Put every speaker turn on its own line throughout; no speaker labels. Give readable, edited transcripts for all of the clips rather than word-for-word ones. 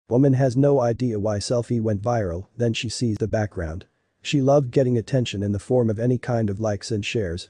Woman has no idea why selfie went viral, then she sees the background. She loved getting attention in the form of any kind of likes and shares.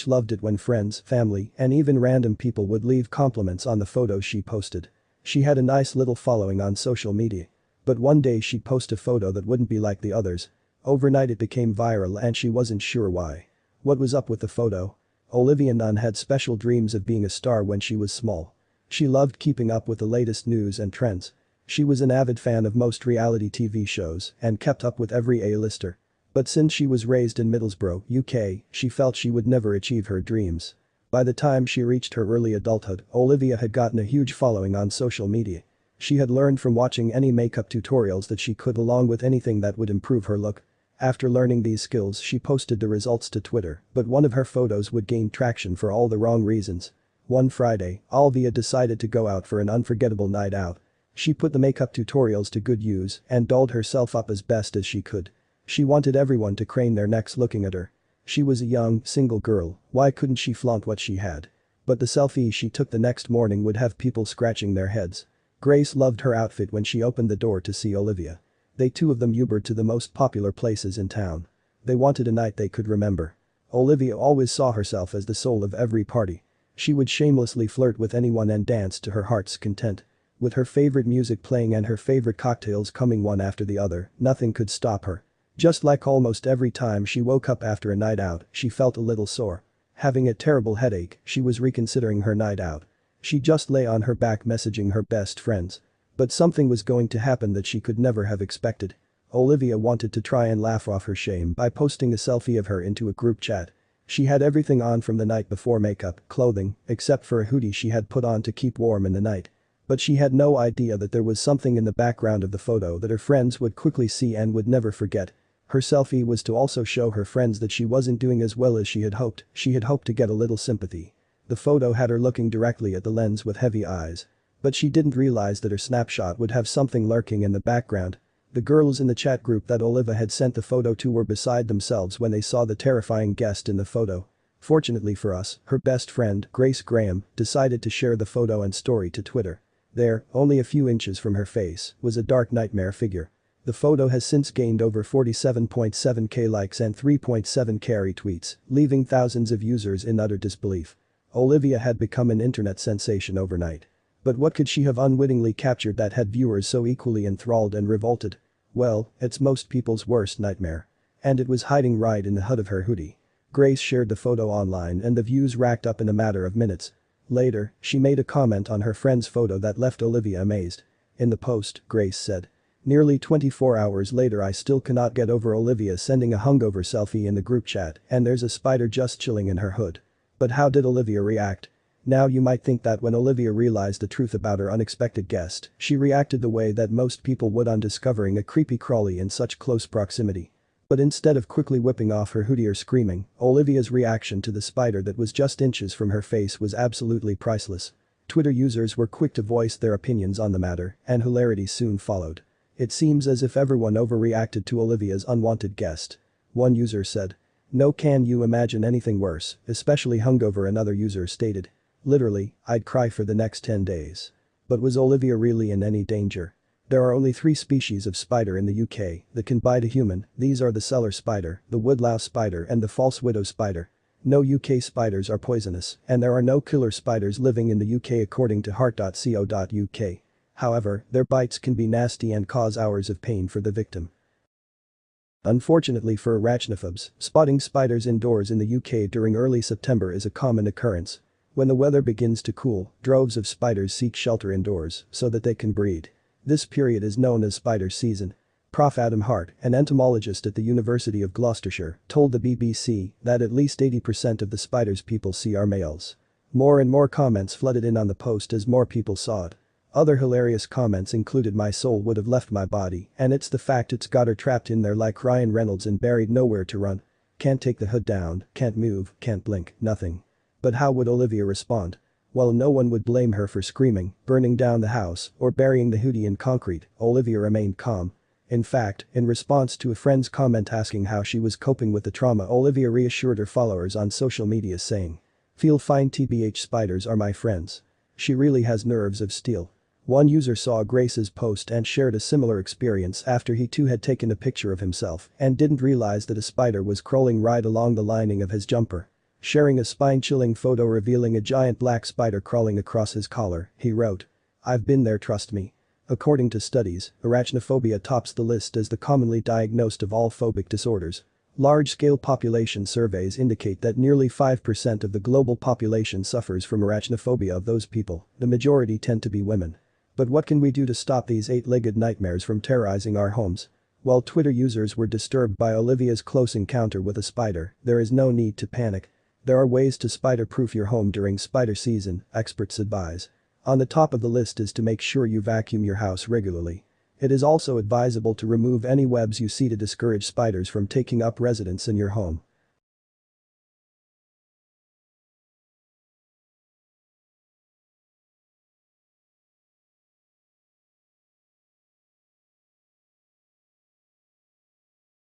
Loved it when friends, family, and even random people would leave compliments on the photos she posted. She had a nice little following on social media. But one day she'd post a photo that wouldn't be like the others. Overnight it became viral and she wasn't sure why. What was up with the photo? Olivia Nunn had special dreams of being a star when she was small. She loved keeping up with the latest news and trends. She was an avid fan of most reality TV shows and kept up with every A-lister. But since she was raised in Middlesbrough, UK, she felt she would never achieve her dreams. By the time she reached her early adulthood, Olivia had gotten a huge following on social media. She had learned from watching any makeup tutorials that she could along with anything that would improve her look. After learning these skills she posted the results to Twitter, but one of her photos would gain traction for all the wrong reasons. One Friday, Olivia decided to go out for an unforgettable night out. She put the makeup tutorials to good use and dolled herself up as best as she could. She wanted everyone to crane their necks looking at her. She was a young, single girl, why couldn't she flaunt what she had? But the selfie she took the next morning would have people scratching their heads. Grace loved her outfit when she opened the door to see Olivia. They two of them Ubered to the most popular places in town. They wanted a night they could remember. Olivia always saw herself as the soul of every party. She would shamelessly flirt with anyone and dance to her heart's content. With her favorite music playing and her favorite cocktails coming one after the other, nothing could stop her. Just like almost every time she woke up after a night out, she felt a little sore. Having a terrible headache, she was reconsidering her night out. She just lay on her back messaging her best friends. But something was going to happen that she could never have expected. Olivia wanted to try and laugh off her shame by posting a selfie of her into a group chat. She had everything on from the night before: makeup, clothing, except for a hoodie she had put on to keep warm in the night. But she had no idea that there was something in the background of the photo that her friends would quickly see and would never forget. Her selfie was to also show her friends that she wasn't doing as well as she had hoped to get a little sympathy. The photo had her looking directly at the lens with heavy eyes. But she didn't realize that her snapshot would have something lurking in the background. The girls in the chat group that Olivia had sent the photo to were beside themselves when they saw the terrifying guest in the photo. Fortunately for us, her best friend, Grace Graham, decided to share the photo and story to Twitter. There, only a few inches from her face, was a dark nightmare figure. The photo has since gained over 47.7k likes and 3.7k retweets, leaving thousands of users in utter disbelief. Olivia had become an internet sensation overnight. But what could she have unwittingly captured that had viewers so equally enthralled and revolted? Well, it's most people's worst nightmare. And it was hiding right in the hood of her hoodie. Grace shared the photo online and the views racked up in a matter of minutes. Later, she made a comment on her friend's photo that left Olivia amazed. In the post, Grace said, "Nearly 24 hours later I still cannot get over Olivia sending a hungover selfie in the group chat and there's a spider just chilling in her hood." But how did Olivia react? Now you might think that when Olivia realized the truth about her unexpected guest, she reacted the way that most people would on discovering a creepy crawly in such close proximity. But instead of quickly whipping off her hoodie or screaming, Olivia's reaction to the spider that was just inches from her face was absolutely priceless. Twitter users were quick to voice their opinions on the matter, and hilarity soon followed. It seems as if everyone overreacted to Olivia's unwanted guest. One user said, "No, can you imagine anything worse, especially hungover?" Another user stated, "Literally, I'd cry for the next 10 days. But was Olivia really in any danger? There are only 3 species of spider in the UK that can bite a human. These are the cellar spider, the woodlouse spider and the false widow spider. No UK spiders are poisonous and there are no killer spiders living in the UK according to heart.co.uk. However, their bites can be nasty and cause hours of pain for the victim." Unfortunately for arachnophobes, spotting spiders indoors in the UK during early September is a common occurrence. When the weather begins to cool, droves of spiders seek shelter indoors so that they can breed. This period is known as spider season. Prof. Adam Hart, an entomologist at the University of Gloucestershire, told the BBC that at least 80% of the spiders people see are males. More and more comments flooded in on the post as more people saw it. Other hilarious comments included, "My soul would have left my body and it's the fact it's got her trapped in there like Ryan Reynolds and buried, nowhere to run. Can't take the hood down, can't move, can't blink, nothing." But how would Olivia respond? Well, no one would blame her for screaming, burning down the house, or burying the hoodie in concrete. Olivia remained calm. In fact, in response to a friend's comment asking how she was coping with the trauma, Olivia reassured her followers on social media saying, "Feel fine, tbh, spiders are my friends. She really has nerves of steel. One user saw Grace's post and shared a similar experience after he too had taken a picture of himself and didn't realize that a spider was crawling right along the lining of his jumper. Sharing a spine-chilling photo revealing a giant black spider crawling across his collar, he wrote, "I've been there, trust me." According to studies, arachnophobia tops the list as the commonly diagnosed of all phobic disorders. Large-scale population surveys indicate that nearly 5% of the global population suffers from arachnophobia. Of those people, the majority tend to be women. But what can we do to stop these eight-legged nightmares from terrorizing our homes? While Twitter users were disturbed by Olivia's close encounter with a spider, there is no need to panic. There are ways to spider-proof your home during spider season, experts advise. On the top of the list is to make sure you vacuum your house regularly. It is also advisable to remove any webs you see to discourage spiders from taking up residence in your home.